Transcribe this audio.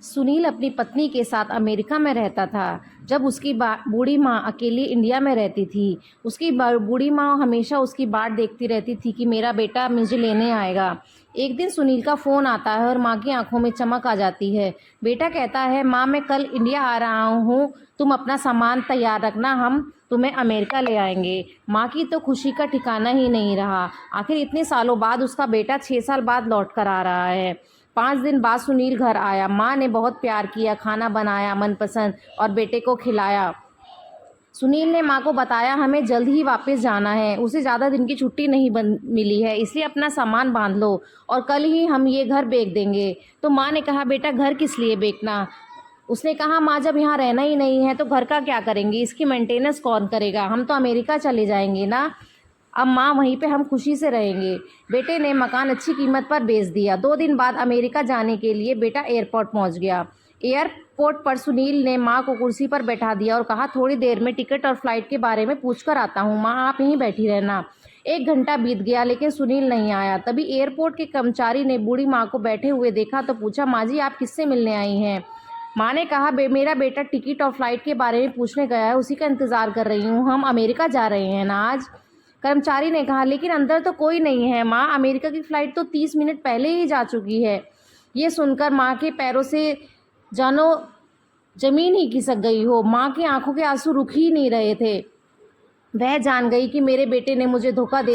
सुनील अपनी पत्नी के साथ अमेरिका में रहता था। जब उसकी बूढ़ी माँ अकेली इंडिया में रहती थी, उसकी बूढ़ी माँ हमेशा उसकी बाट देखती रहती थी कि मेरा बेटा मुझे लेने आएगा। एक दिन सुनील का फ़ोन आता है और माँ की आंखों में चमक आ जाती है। बेटा कहता है, माँ मैं कल इंडिया आ रहा हूँ, तुम अपना सामान तैयार रखना, हम तुम्हें अमेरिका ले आएंगे। माँ की तो खुशी का ठिकाना ही नहीं रहा। आखिर इतने सालों बाद उसका बेटा 6 साल बाद लौट कर आ रहा है। 5 दिन बाद सुनील घर आया। माँ ने बहुत प्यार किया, खाना बनाया मनपसंद और बेटे को खिलाया। सुनील ने माँ को बताया, हमें जल्द ही वापस जाना है, उसे ज़्यादा दिन की छुट्टी नहीं मिली है, इसलिए अपना सामान बांध लो और कल ही हम ये घर बेच देंगे। तो माँ ने कहा, बेटा घर किस लिए बेचना? उसने कहा, माँ जब यहाँ रहना ही नहीं है तो घर का क्या करेंगे, इसकी मेंटेनेंस कौन करेगा, हम तो अमेरिका चले जाएंगे ना। अब माँ वहीं पे हम खुशी से रहेंगे। बेटे ने मकान अच्छी कीमत पर बेच दिया। 2 दिन बाद अमेरिका जाने के लिए बेटा एयरपोर्ट पहुँच गया। एयरपोर्ट पर सुनील ने माँ को कुर्सी पर बैठा दिया और कहा, थोड़ी देर में टिकट और फ्लाइट के बारे में पूछ कर आता हूँ, माँ आप यहीं बैठी रहना। 1 घंटा बीत गया लेकिन सुनील नहीं आया। तभी एयरपोर्ट के कर्मचारी ने बूढ़ी माँ को बैठे हुए देखा तो पूछा, माँ जी आप किससे मिलने आई हैं? माँ ने कहा, मेरा बेटा टिकट और फ्लाइट के बारे में पूछने गया है, उसी का इंतज़ार कर रही हूँ, हम अमेरिका जा रहे हैं ना आज। कर्मचारी ने कहा, लेकिन अंदर तो कोई नहीं है माँ, अमेरिका की फ़्लाइट तो 30 मिनट पहले ही जा चुकी है। ये सुनकर माँ के पैरों से जानो ज़मीन ही खिसक गई हो। माँ की आंखों के आंसू रुक ही नहीं रहे थे। वह जान गई कि मेरे बेटे ने मुझे धोखा दे